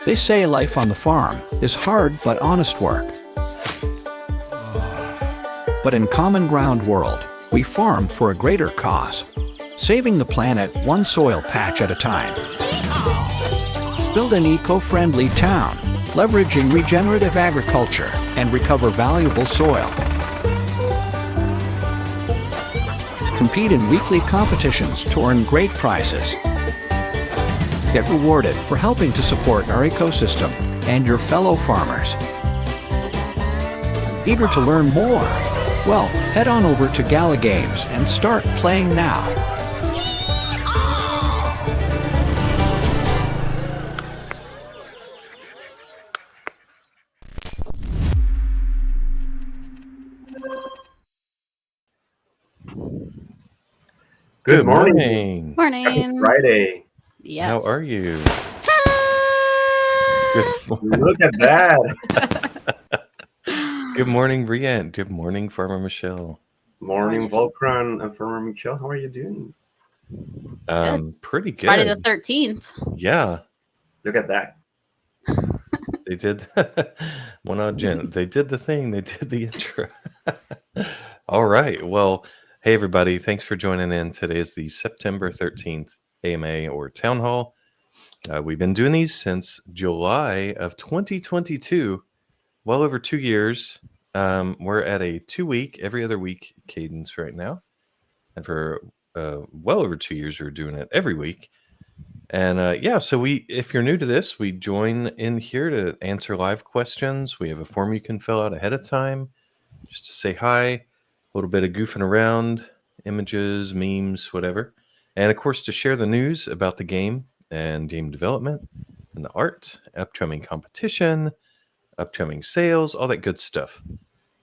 They say life on the farm is hard but honest work. But in Common Ground World, we farm for a greater cause, saving the planet one soil patch at a time. Build an eco-friendly town, leveraging regenerative agriculture and recover valuable soil. Compete in weekly competitions to earn great prizes. Get rewarded for helping to support our ecosystem and your fellow farmers. Eager to learn more? Well, head on over to Gala Games and start playing now. Good morning. Morning. Happy Friday. Yes. How are you? Look at that. Good morning, Brienne. Good morning, Farmer Michelle. Morning, Volcron and Farmer Michelle. How are you doing? Pretty It's good. Friday the 13th. Yeah, Look at that. they did. One odd gent. They did the thing. They did the intro. All right. Well, hey, everybody. Thanks for joining in. Today is the September 13th AMA or Town Hall. We've been doing these since July of 2022. Well over 2 years. We're at a 2-week, every other week cadence right now. And for well over 2 years, we're doing it every week. And so if you're new to this, we join in here to answer live questions. We have a form you can fill out ahead of time just to say hi, a little bit of goofing around, images, memes, whatever. And of course, to share the news about the game and game development and the art, upcoming competition, upcoming sales, all that good stuff.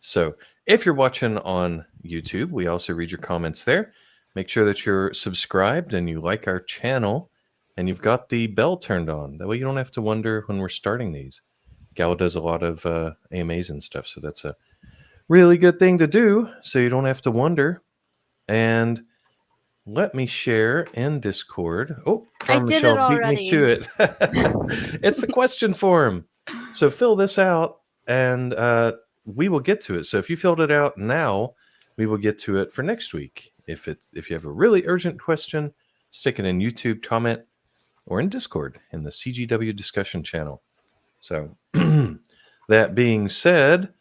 So if you're watching on YouTube, we also read your comments there. Make sure that you're subscribed and you like our channel and you've got the bell turned on. That way you don't have to wonder when we're starting these. Gala does a lot of AMAs and stuff, so that's a really good thing to do so you don't have to wonder. And let me share in Discord. Oh, I did Michelle it beat already. me to it. It's the question form. So fill this out and we will get to it. So if you filled it out now, we will get to it for next week. If you have a really urgent question, stick it in YouTube comment or in Discord in the CGW discussion channel. So that being said,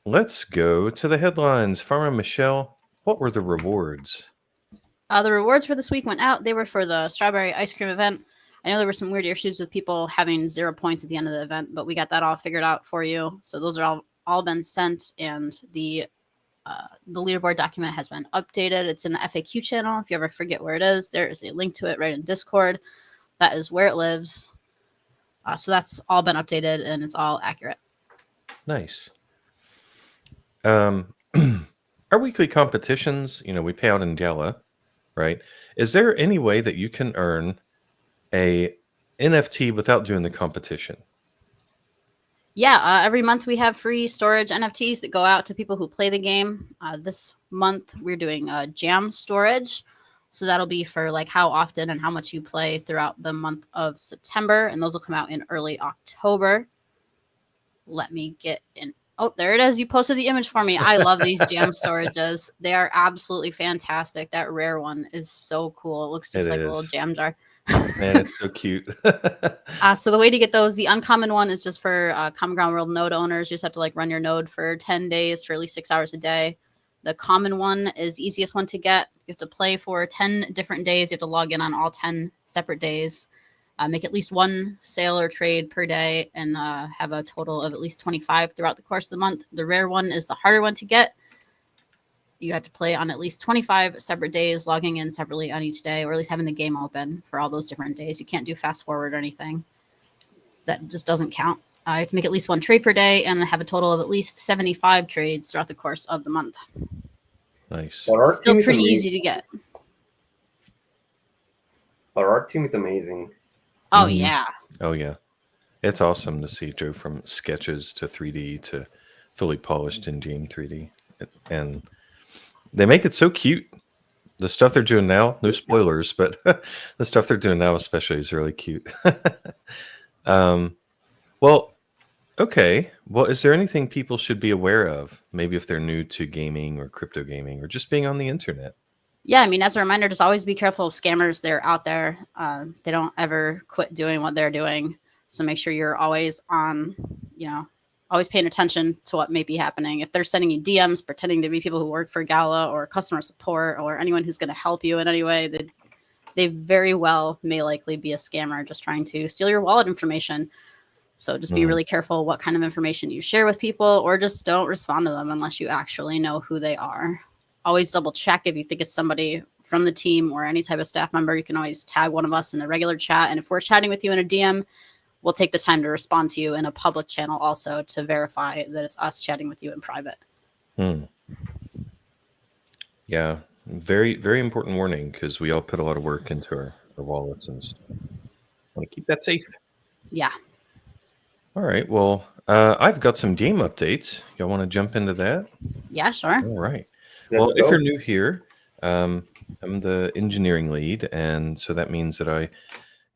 let's go to the headlines. Farmer Michelle, what were the rewards? The rewards for this week went out. They were for the strawberry ice cream event. I know there were some weird issues with people having 0 points at the end of the event, but we got that all figured out for you. So those are all been sent, and the leaderboard document has been updated. It's in the FAQ channel. If you ever forget where it is, there is a link to it right in Discord. That is where it lives. So that's all been updated, and it's all accurate. Nice. Our weekly competitions, we pay out in Gala, right? Is there any way that you can earn a NFT without doing the competition? Yeah, every month we have free storage NFTs that go out to people who play the game. This month we're doing jam storage. So that'll be for like how often and how much you play throughout the month of September. And those will come out in early October. Let me get in. Oh, there it is. You posted the image for me. I love these jam storages. They are absolutely fantastic. That rare one is so cool. It looks just like a little jam jar. Man, it's so cute. So the way to get those, the uncommon one is just for Common Ground World node owners. You just have to run your node for 10 days for at least 6 hours a day. The common one is the easiest one to get. You have to play for 10 different days. You have to log in on all 10 separate days. Make at least one sale or trade per day and have a total of at least 25 throughout the course of the month. The rare one is the harder one to get. You have to play on at least 25 separate days, logging in separately on each day, or at least having the game open for all those different days. You can't do fast forward or anything. That just doesn't count. You have to make at least one trade per day and have a total of at least 75 trades throughout the course of the month. Nice. Still pretty easy to get. Our art team is amazing. Oh, yeah. Oh, yeah. It's awesome to see Joe from sketches to 3D to fully polished in-game 3D. And they make it so cute. The stuff they're doing now, no spoilers, but the stuff they're doing now especially is really cute. Well, okay. Well, is there anything people should be aware of? Maybe if they're new to gaming or crypto gaming or just being on the internet? Yeah, I mean, as a reminder, just always be careful of scammers. They're out there. They don't ever quit doing what they're doing. So make sure you're always on, always paying attention to what may be happening. If they're sending you DMs, pretending to be people who work for Gala or customer support or anyone who's going to help you in any way, they very well may likely be a scammer just trying to steal your wallet information. So just be really careful what kind of information you share with people, or just don't respond to them unless you actually know who they are. Always double check if you think it's somebody from the team or any type of staff member. You can always tag one of us in the regular chat. And if we're chatting with you in a DM, we'll take the time to respond to you in a public channel also to verify that it's us chatting with you in private. Yeah, very, very important warning because we all put a lot of work into our wallets and stuff. Want to keep that safe. Yeah. All right. Well, I've got some game updates. Y'all want to jump into that? Yeah, sure. All right. Let's If go. you're new here, I'm the engineering lead, and so that means that I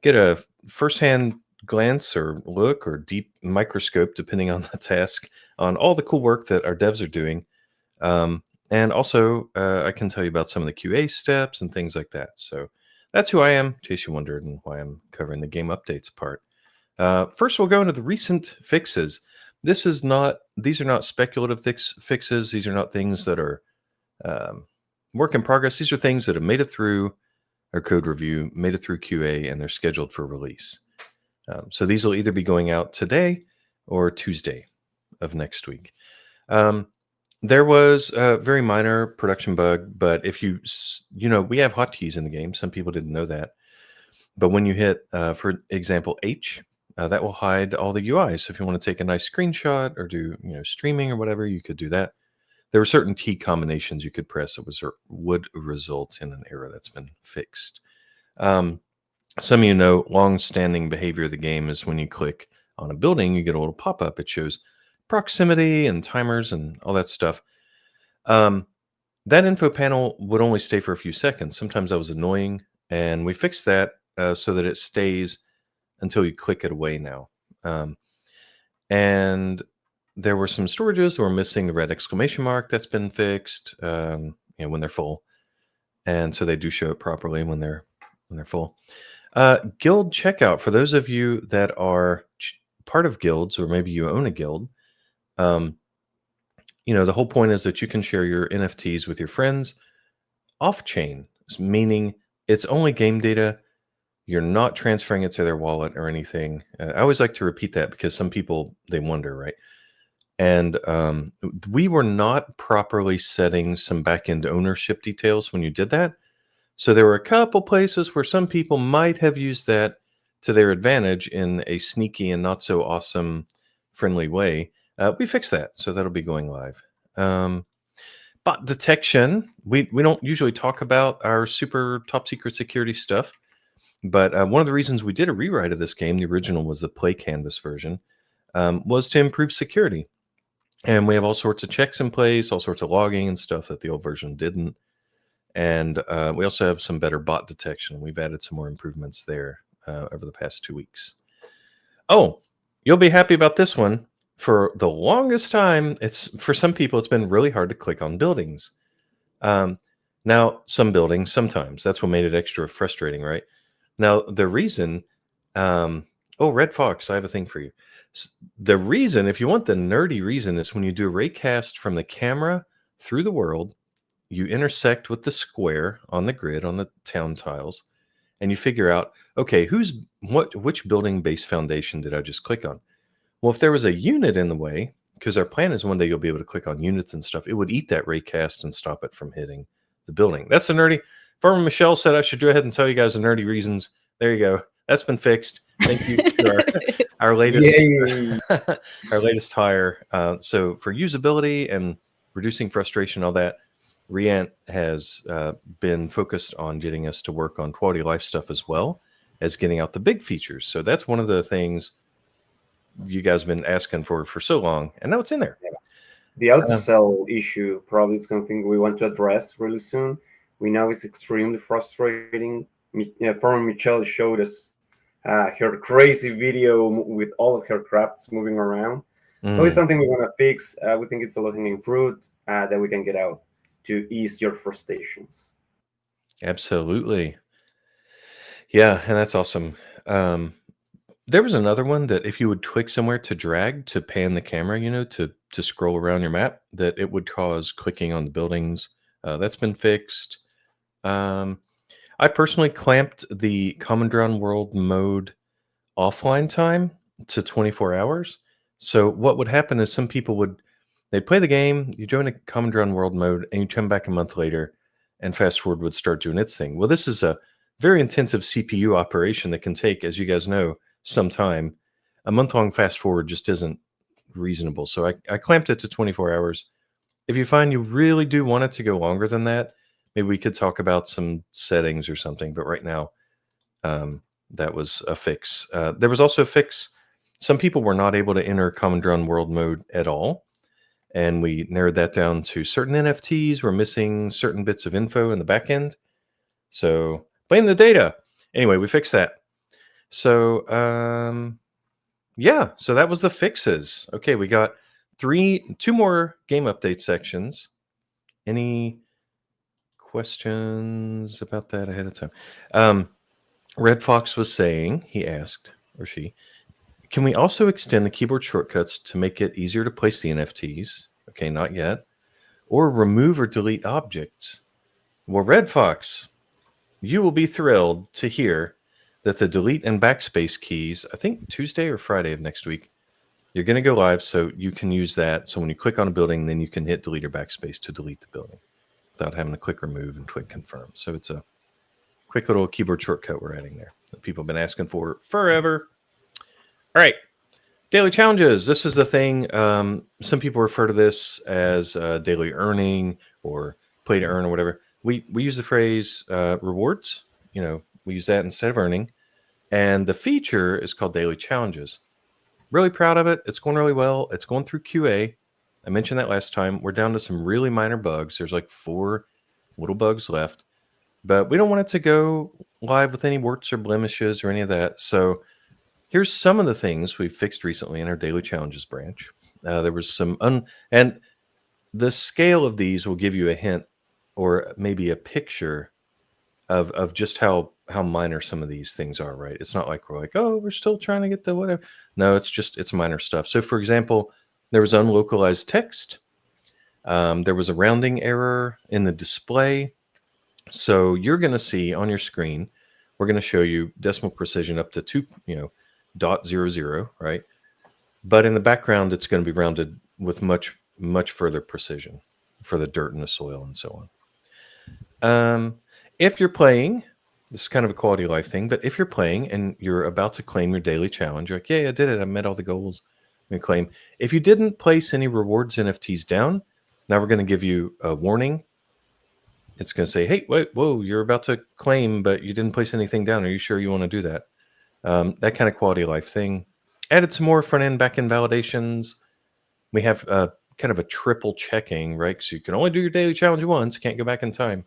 get a firsthand glance or look or deep microscope, depending on the task, on all the cool work that our devs are doing. And also, I can tell you about some of the QA steps and things like that. So that's who I am, in case you wondered, and why I'm covering the game updates part. First, we'll go into the recent fixes. These are not speculative fixes. These are not things that are work in progress. These are things that have made it through our code review, made it through QA, and they're scheduled for release. So these will either be going out today or Tuesday of next week. There was a very minor production bug, but if we have hotkeys in the game. Some people didn't know that. But when you hit, for example, H, that will hide all the UI. So if you want to take a nice screenshot or do streaming or whatever, you could do that. There were certain key combinations you could press that would result in an error that's been fixed. Some of you know, long-standing behavior of the game is when you click on a building, you get a little pop-up. It shows proximity and timers and all that stuff. That info panel would only stay for a few seconds. Sometimes that was annoying, and we fixed that so that it stays until you click it away now. And there were some storages that were missing the red exclamation mark. That's been fixed, when they're full. And so they do show it properly when they're full. Guild checkout, for those of you that are part of guilds, or maybe you own a guild, the whole point is that you can share your NFTs with your friends off-chain, meaning it's only game data. You're not transferring it to their wallet or anything. I always like to repeat that because some people, they wonder, right? And we were not properly setting some back-end ownership details when you did that. So there were a couple places where some people might have used that to their advantage in a sneaky and not so awesome friendly way. We fixed that, so that'll be going live. Bot detection. We don't usually talk about our super top secret security stuff, but one of the reasons we did a rewrite of this game, the original was the Play Canvas version, was to improve security. And we have all sorts of checks in place, all sorts of logging and stuff that the old version didn't. And we also have some better bot detection. We've added some more improvements there over the past 2 weeks. Oh, you'll be happy about this one. For the longest time, for some people, it's been really hard to click on buildings. Now, some buildings, sometimes. That's what made it extra frustrating, right? Now, the reason... Red Fox, I have a thing for you. The reason, if you want the nerdy reason, is when you do a raycast from the camera through the world, you intersect with the square on the grid on the town tiles, and you figure out, okay, which building base foundation did I just click on? Well, if there was a unit in the way, because our plan is one day you'll be able to click on units and stuff, it would eat that raycast and stop it from hitting the building. That's the nerdy. Farmer Michelle said I should go ahead and tell you guys the nerdy reasons. There you go. That's been fixed. Thank you for our latest our latest hire. So for usability and reducing frustration, all that, Reant has been focused on getting us to work on quality of life stuff as well as getting out the big features. So that's one of the things you guys have been asking for so long, and now it's in there. The auto-sell issue, probably it's something we want to address really soon. We know it's extremely frustrating. Former Michelle showed us her crazy video with all of her crafts moving around. So it's Mm, something we want to fix. We think it's a low-hanging fruit that we can get out to ease your frustrations. absolutely. Yeah, and that's awesome. Um, there was another one that if you would click somewhere to drag to pan the camera, to scroll around your map, that it would cause clicking on the buildings. That's been fixed. Um, I personally clamped the Common Ground World mode offline time to 24 hours. So what would happen is some people they'd play the game, you join a Common Ground World mode, and you come back a month later, and fast forward would start doing its thing. Well, this is a very intensive CPU operation that can take, as you guys know, some time. A month-long fast forward just isn't reasonable. So I clamped it to 24 hours. If you find you really do want it to go longer than that, maybe we could talk about some settings or something. But right now, um, that was a fix. There was also a fix. Some people were not able to enter Common Ground World mode at all. And we narrowed that down to certain NFTs were missing certain bits of info in the back end. So blame the data. Anyway, we fixed that. So yeah, so that was the fixes. Okay, we got two more game update sections. Any questions about that ahead of time? Red Fox was saying, he asked, or she, can we also extend the keyboard shortcuts to make it easier to place the NFTs? Okay, not yet. Or remove or delete objects? Well, Red Fox, you will be thrilled to hear that the delete and backspace keys, I think Tuesday or Friday of next week, you're going to go live, so you can use that. So when you click on a building, then you can hit delete or backspace to delete the building without having to click remove and click confirm. So it's a quick little keyboard shortcut we're adding there that people have been asking for forever. All right. Daily challenges. This is the thing. Some people refer to this as daily earning or play to earn or whatever. We use the phrase rewards. We use that instead of earning. And the feature is called daily challenges. Really proud of it. It's going really well. It's going through QA. I mentioned that last time. We're down to some really minor bugs. There's like 4 little bugs left. But we don't want it to go live with any warts or blemishes or any of that. So here's some of the things we've fixed recently in our daily challenges branch. There was some and the scale of these will give you a hint or maybe a picture of just how minor some of these things are, right? It's not like we're like, oh, we're still trying to get the whatever. No, it's minor stuff. So for example, there was unlocalized text. There was a rounding error in the display. So you're going to see on your screen, we're going to show you decimal precision up to 2.00, right? But in the background, it's going to be rounded with much, much further precision for the dirt and the soil and so on. If you're playing, this is kind of a quality of life thing, but if you're playing and you're about to claim your daily challenge, you're like, yeah, I did it. I met all the goals. I'm going to claim. If you didn't place any rewards NFTs down, now we're going to give you a warning. It's going to say, hey, wait, whoa, you're about to claim, but you didn't place anything down. Are you sure you want to do that? That kind of quality of life thing. Added some more front end, back end validations. We have kind of a triple checking, right? Because you can only do your daily challenge once. You can't go back in time.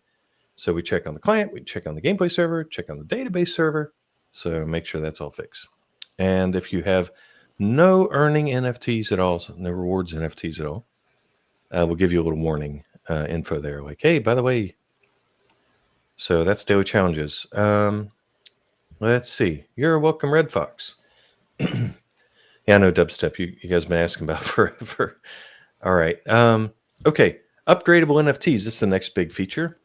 So we check on the client, we check on the gameplay server, check on the database server. So make sure that's all fixed. And if you have no earning NFTs at all, no rewards NFTs at all, we'll give you a little warning info there. Like, hey, by the way, so that's daily challenges. Let's see. You're welcome, Red Fox. Yeah, I know dubstep. You guys have been asking about forever. All right. Okay. Upgradeable NFTs. This is the next big feature.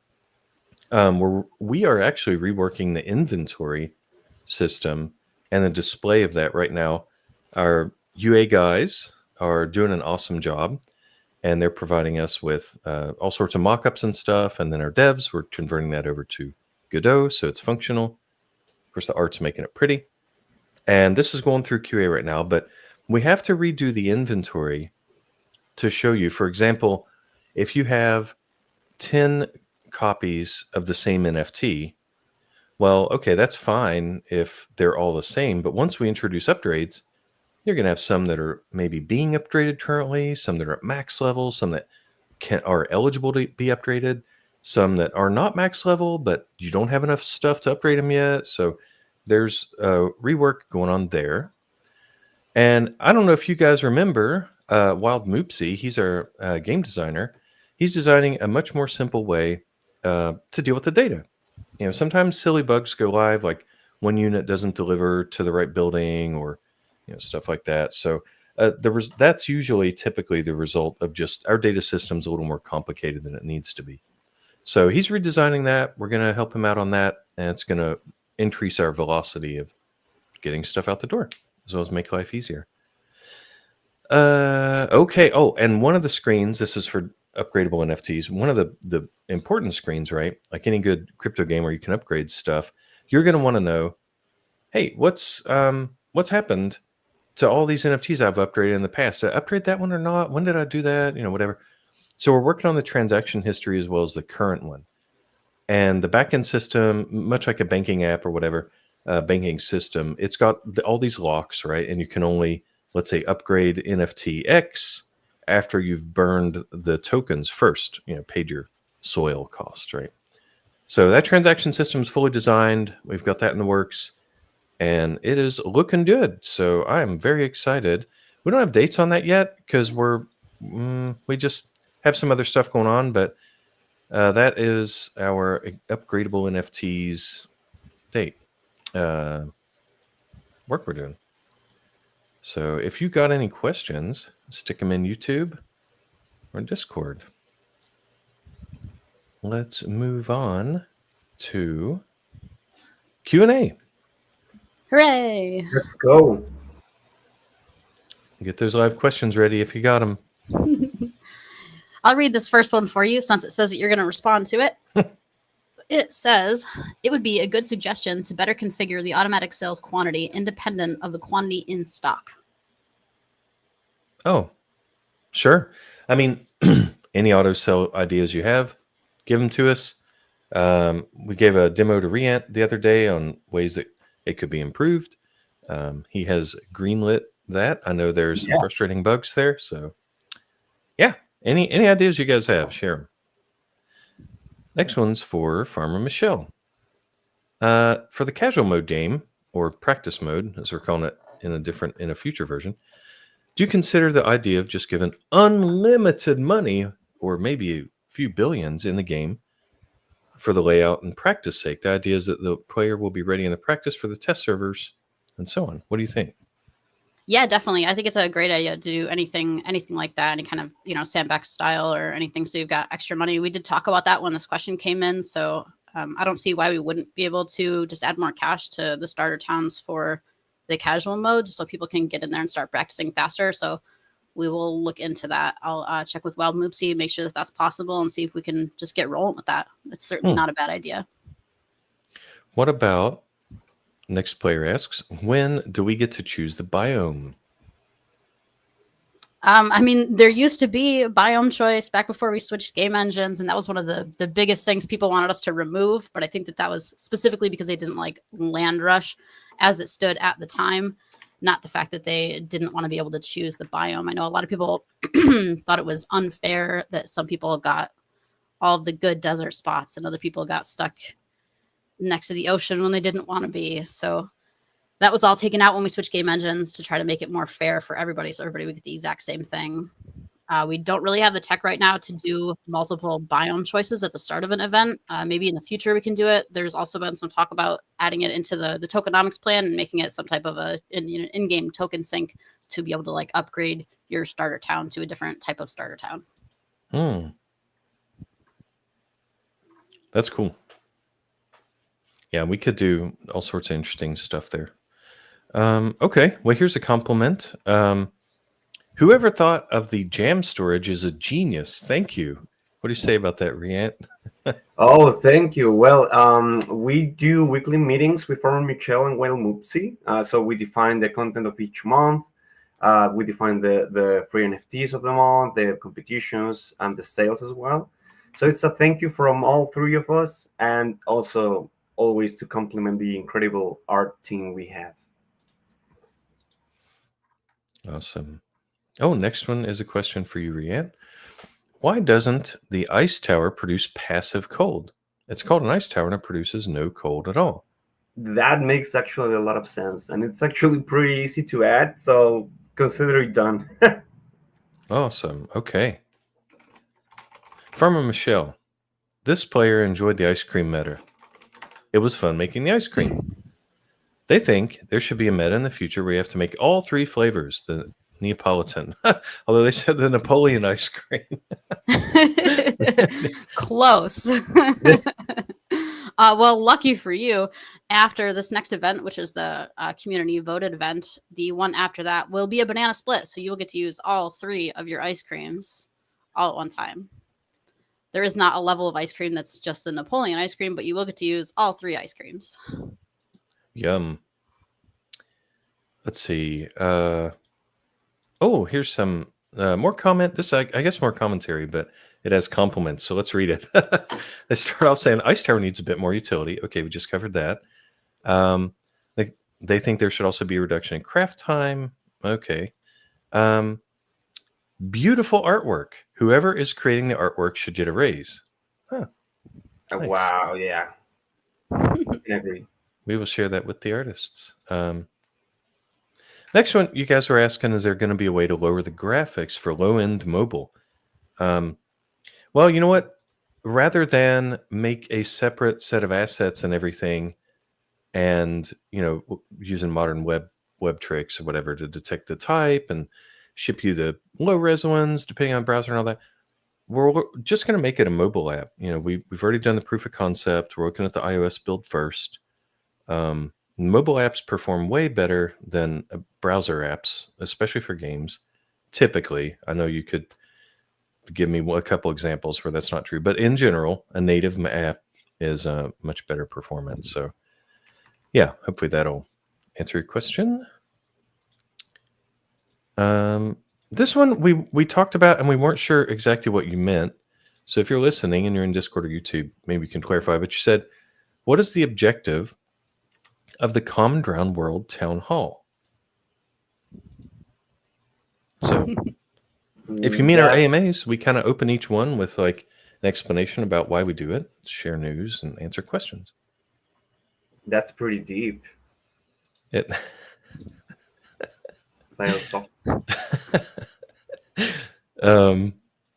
We are actually reworking the inventory system and the display of that right now. Our UA guys are doing an awesome job, and they're providing us with all sorts of mock-ups and stuff. And then our devs, we're converting that over to Godot, so it's functional. Of course, the art's making it pretty. And this is going through QA right now, but we have to redo the inventory to show you. For example, if you have 10 copies of the same NFT, well, okay, that's fine if they're all the same. But once we introduce upgrades, you're going to have some that are maybe being upgraded currently, some that are at max level, some that are eligible to be upgraded, some that are not max level, but you don't have enough stuff to upgrade them yet. So there's a rework going on there. And I don't know if you guys remember Wild Moopsy. He's our game designer. He's designing a much more simple way to deal with the data. Sometimes silly bugs go live, like one unit doesn't deliver to the right building, or stuff like that. So that's usually typically the result of just our data system's a little more complicated than it needs to be. So he's redesigning that. We're going to help him out on that, and it's going to increase our velocity of getting stuff out the door, as well as make life easier. Okay. Oh, and one of the screens, this is for upgradable NFTs. One of the important screens, right? Like any good crypto game where you can upgrade stuff, you're going to want to know, hey, what's happened to all these NFTs I've upgraded in the past? Did I upgrade that one or not? When did I do that? Whatever. So we're working on the transaction history as well as the current one. And the backend system, much like a banking app or whatever, banking system, it's got all these locks, right? And you can only, let's say, upgrade NFT X after you've burned the tokens first, paid your soil cost, right? So that transaction system is fully designed. We've got that in the works, and it is looking good. So I am very excited. We don't have dates on that yet because we just have some other stuff going on, but that is our upgradable NFTs date work we're doing. So if you got any questions, stick them in YouTube or Discord. Let's move on to Q&A. Hooray! Let's go. Get those live questions ready if you got them. I'll read this first one for you since it says that you're going to respond to it. It says, it would be a good suggestion to better configure the automatic sales quantity independent of the quantity in stock. Oh, sure. I mean, any auto sell ideas you have, give them to us. We gave a demo to Riant the other day on ways that it could be improved. He has greenlit that. I know there's some frustrating bugs there. So yeah, any ideas you guys have, share them. Next one's for Farmer Michelle. For the casual mode game, or practice mode, as we're calling it in a future version, do you consider the idea of just giving unlimited money, or maybe a few billions in the game for the layout and practice sake? The idea is that the player will be ready in the practice for the test servers and so on. What do you think? Yeah, definitely. I think it's a great idea to do anything like that, any kind of, sandbox style or anything. So you've got extra money. We did talk about that when this question came in. So I don't see why we wouldn't be able to just add more cash to the starter towns for the casual mode, just so people can get in there and start practicing faster. So we will look into that. I'll check with Wild Moopsy, make sure that that's possible, and see if we can just get rolling with that. It's certainly not a bad idea. What about, next player asks, when do we get to choose the biome? I mean, there used to be biome choice back before we switched game engines, and that was one of the biggest things people wanted us to remove. But I think that was specifically because they didn't like Land Rush as it stood at the time, not the fact that they didn't want to be able to choose the biome. I know a lot of people thought it was unfair that some people got all of the good desert spots and other people got stuck next to the ocean when they didn't want to be. So that was all taken out when we switched game engines to try to make it more fair for everybody, so everybody would get the exact same thing. We don't really have the tech right now to do multiple biome choices at the start of an event. Maybe in the future we can do it. There's also been some talk about adding it into the tokenomics plan and making it some type of in-game token sync to be able to like upgrade your starter town to a different type of starter town. That's cool. Yeah, we could do all sorts of interesting stuff there. Okay, well, here's a compliment. Whoever thought of the jam storage is a genius. Thank you. What do you say about that, Riant? Oh, thank you. Well, we do weekly meetings with Farmer Michelle and Wild Moopsy. So we define the content of each month. We define the free NFTs of the month, the competitions, and the sales as well. So it's a thank you from all three of us, and also always to compliment the incredible art team we have. Awesome. Oh, next one is a question for you, Riant. Why doesn't the ice tower produce passive cold? It's called an ice tower and it produces no cold at all. That makes actually a lot of sense, and it's actually pretty easy to add. So consider it done. Awesome. Okay. Farmer Michelle. This player enjoyed the ice cream meta. It was fun making the ice cream. They think there should be a meta in the future where you have to make all 3 flavors, the Neapolitan. Although they said the Napoleon ice cream. Close. Well, lucky for you, after this next event, which is the community voted event, the one after that will be a banana split. So you will get to use all 3 of your ice creams all at one time. There is not a level of ice cream that's just the Napoleon ice cream, but you will get to use all 3 ice creams. Yum. Let's see. Here's some more comment. This, I guess, more commentary, but it has compliments. So let's read it. They start off saying Ice Tower needs a bit more utility. Okay, we just covered that. They think there should also be a reduction in craft time. Okay. Beautiful artwork. Whoever is creating the artwork should get a raise. Huh. Nice. Wow, yeah. I can agree. We will share that with the artists. Next one, you guys were asking, is there going to be a way to lower the graphics for low-end mobile? Well, you know what? Rather than make a separate set of assets and everything, and using modern web tricks or whatever to detect the type and ship you the low-res ones depending on browser and all that, we're just going to make it a mobile app. We've already done the proof of concept. We're looking at the iOS build first. Mobile apps perform way better than browser apps, especially for games. Typically, I know you could give me a couple examples where that's not true, but in general, a native app is a much better performance. So, yeah, hopefully that'll answer your question. This one we talked about, and we weren't sure exactly what you meant. So if you're listening and you're in Discord or YouTube, maybe you can clarify. But you said, what is the objective of the Common Ground World Town Hall? So if you mean our AMAs, we kind of open each one with like an explanation about why we do it, share news, and answer questions. That's pretty deep. It.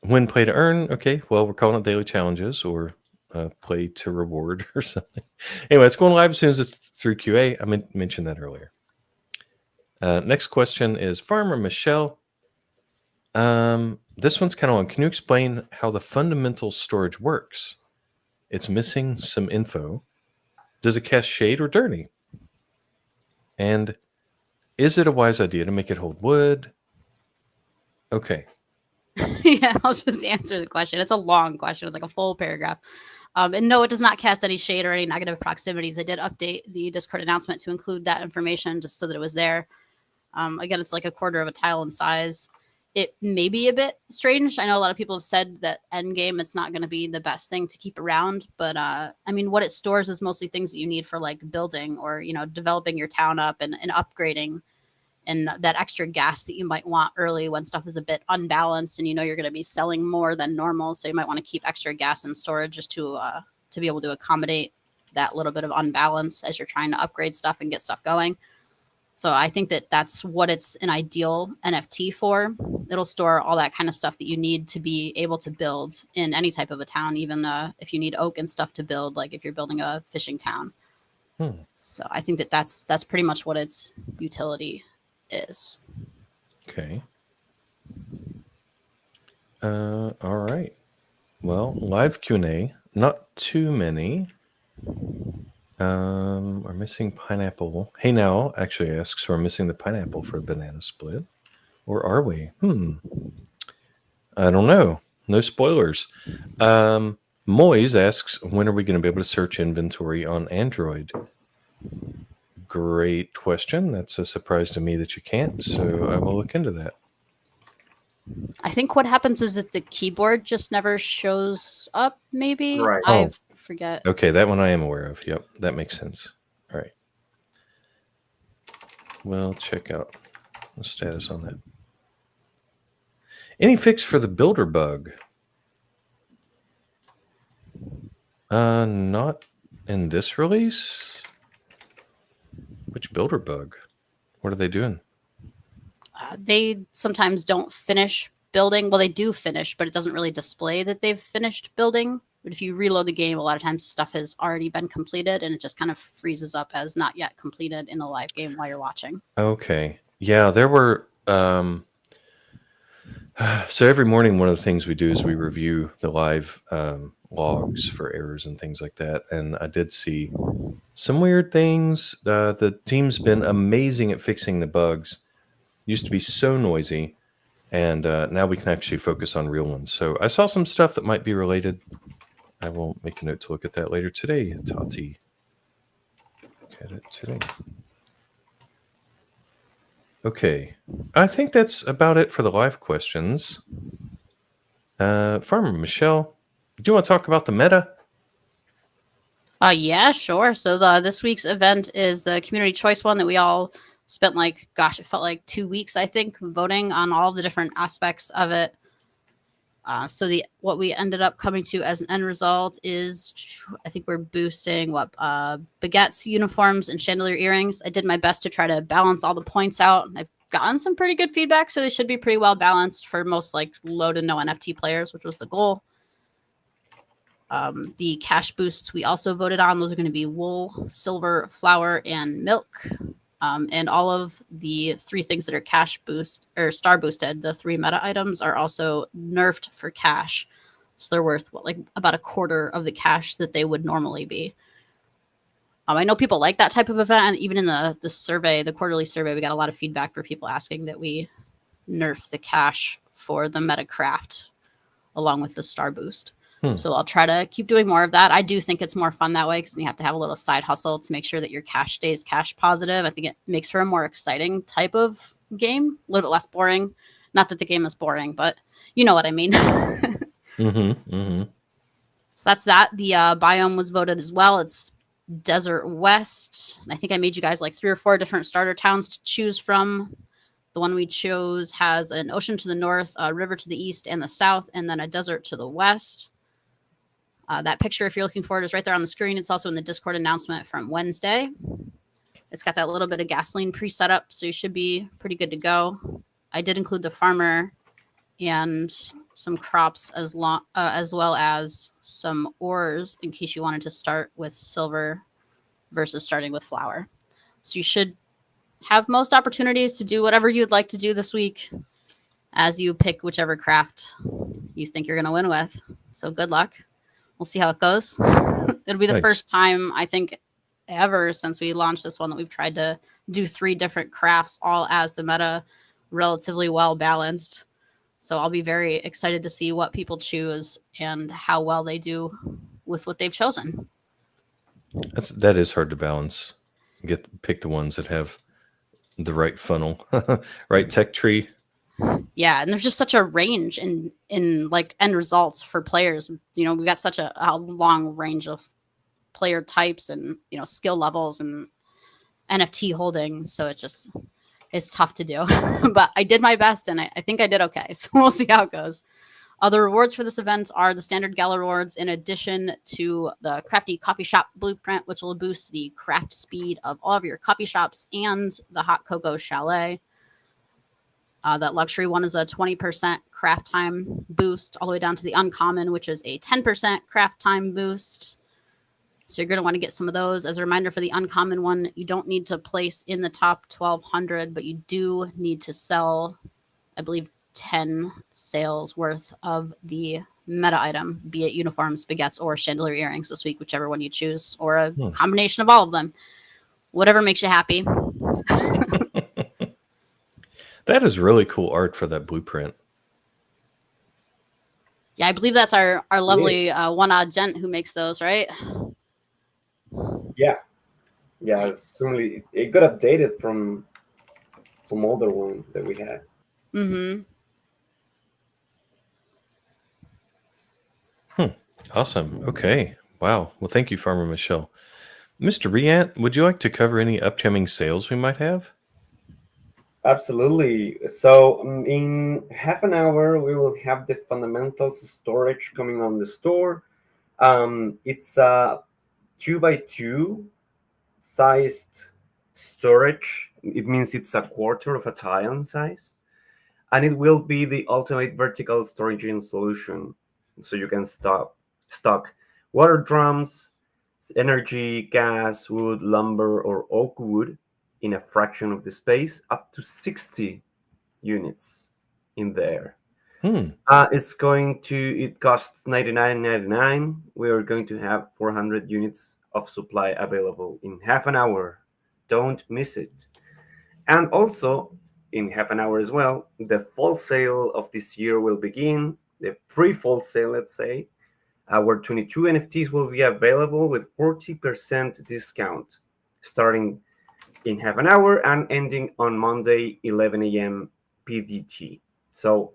When play to earn, okay, well, we're calling it daily challenges or play to reward or something. Anyway, it's going live as soon as it's through QA. I mentioned that earlier. Next question is Farmer Michelle. This one's kind of long. Can you explain how the fundamental storage works? It's missing some info. Does it cast shade or dirty? And is it a wise idea to make it hold wood? Okay. Yeah, I'll just answer the question. It's a long question. It's like a full paragraph. And no, it does not cast any shade or any negative proximities. I did update the Discord announcement to include that information just so that it was there. Again, it's like a quarter of a tile in size. It may be a bit strange. I know a lot of people have said that endgame, it's not going to be the best thing to keep around. But I mean, what it stores is mostly things that you need for like building or, developing your town up and upgrading. And that extra gas that you might want early when stuff is a bit unbalanced and you're going to be selling more than normal. So you might want to keep extra gas in storage just to be able to accommodate that little bit of unbalance as you're trying to upgrade stuff and get stuff going. So I think that that's what it's an ideal NFT for. It'll store all that kind of stuff that you need to be able to build in any type of a town, even if you need oak and stuff to build, like if you're building a fishing town. So I think that that's pretty much what its utility is. Okay. All right. Well, live Q&A, not too many. We're missing pineapple. Hey Now actually asks, we're missing the pineapple for a banana split. Or are we? I don't know. No spoilers. Moise asks, when are we going to be able to search inventory on Android? Great question. That's a surprise to me that you can't, so I will look into that. I think what happens is that the keyboard just never shows up, maybe? Right. I forget. Okay, that one I am aware of. Yep, that makes sense. All right. Well, check out the status on that. Any fix for the builder bug? Not in this release. Which builder bug? What are they doing? They sometimes don't finish building. Well, they do finish, but it doesn't really display that they've finished building. But if you reload the game, a lot of times stuff has already been completed, and it just kind of freezes up as not yet completed in the live game while you're watching. Okay. Yeah, there were. So every morning, one of the things we do is we review the live logs for errors and things like that. And I did see some weird things. The team's been amazing at fixing the bugs. Used to be so noisy, and now we can actually focus on real ones. So I saw some stuff that might be related. I will make a note to look at that later today, Tati. Look at it today. Okay, I think that's about it for the live questions. Farmer Michelle, do you want to talk about the meta? Yeah, sure. So this week's event is the community choice one that we all spent like, gosh, it felt like 2 weeks, I think, voting on all the different aspects of it. So what we ended up coming to as an end result is, I think we're boosting baguettes, uniforms, and chandelier earrings. I did my best to try to balance all the points out. I've gotten some pretty good feedback, so they should be pretty well balanced for most like low to no NFT players, which was the goal. The cash boosts we also voted on, those are going to be wool, silver, flour, and milk. And all of the 3 things that are cash boost or star boosted, the 3 meta items are also nerfed for cash. So they're worth like about a quarter of the cash that they would normally be. I know people like that type of event, and even in the survey, the quarterly survey, we got a lot of feedback for people asking that we nerf the cash for the meta craft along with the star boost. So I'll try to keep doing more of that. I do think it's more fun that way because you have to have a little side hustle to make sure that your cash stays cash positive. I think it makes for a more exciting type of game, a little bit less boring. Not that the game is boring, but you know what I mean. So that's that. The biome was voted as well. It's Desert West. I think I made you guys like 3 or 4 different starter towns to choose from. The one we chose has an ocean to the north, a river to the east and the south, and then a desert to the west. That picture, if you're looking for it, is right there on the screen. It's also in the Discord announcement from Wednesday. It's got that little bit of gasoline pre-set up, so you should be pretty good to go. I did include the farmer and some crops as well as some ores in case you wanted to start with silver versus starting with flour. So you should have most opportunities to do whatever you'd like to do this week as you pick whichever craft you think you're going to win with. So good luck. We'll see how it goes. It'll be the first time, I think, ever since we launched this one that we've tried to do 3 different crafts, all as the meta relatively well balanced. So I'll be very excited to see what people choose and how well they do with what they've chosen. That is hard to balance. Pick the ones that have the right funnel, right tech tree. Yeah, and there's just such a range in like end results for players. You know, we got such a long range of player types and, you know, skill levels and NFT holdings. So it's tough to do. But I did my best, and I think I did okay. So we'll see how it goes. The rewards for this event are the standard Gala rewards, in addition to the Crafty Coffee Shop Blueprint, which will boost the craft speed of all of your coffee shops, and the Hot Cocoa Chalet. That luxury one is a 20% craft time boost, all the way down to the uncommon, which is a 10% craft time boost. So you're going to want to get some of those. As a reminder, for the uncommon one, you don't need to place in the top 1,200, but you do need to sell, I believe, 10 sales worth of the meta item, be it uniforms, baguettes, or chandelier earrings this week, whichever one you choose, or a combination of all of them. Whatever makes you happy. That is really cool art for that blueprint. Yeah, I believe that's our lovely one-odd gent who makes those, right? Yeah. Nice. It got updated from some older one that we had. Awesome. Okay. Wow. Well, thank you, Farmer Michelle. Mr. Riant, would you like to cover any upcoming sales we might have? Absolutely. So in half an hour, we will have the fundamentals storage coming on the store. It's a 2x2 sized storage. It means it's a quarter of a tile in size, and it will be the ultimate vertical storage solution. So you can stock water drums, energy, gas, wood, lumber, or oak wood in a fraction of the space, up to 60 units in there. It costs $99.99. We are going to have 400 units of supply available in half an hour. Don't miss it. And also, in half an hour as well, the fall sale of this year will begin, the pre-fall sale, let's say, where 22 NFTs will be available with 40% discount, starting in half an hour and ending on Monday, 11 a.m. PDT. So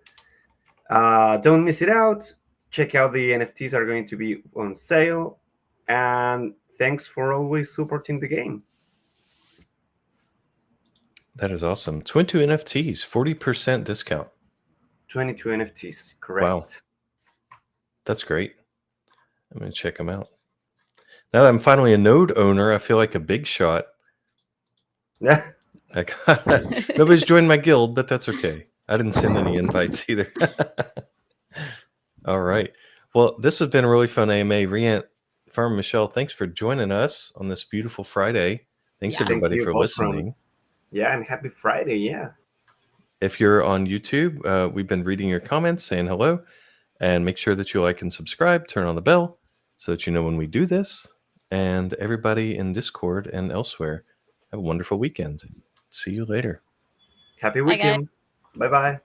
don't miss it out. Check out the NFTs are going to be on sale. And thanks for always supporting the game. That is awesome. 22 NFTs, 40% discount. 22 NFTs, correct. Wow. That's great. I'm going to check them out. Now that I'm finally a node owner, I feel like a big shot. Yeah. Nobody's joined my guild, but that's okay. I didn't send any invites either. All right. Well, this has been a really fun AMA. Riant, Farm, Michelle, thanks for joining us on this beautiful Friday. Thanks, everybody, Thank you, for listening. Yeah, and happy Friday, yeah. If you're on YouTube, we've been reading your comments, saying hello, and make sure that you like and subscribe, turn on the bell so that you know when we do this. And everybody in Discord and elsewhere, have a wonderful weekend. See you later. Happy weekend. Bye-bye.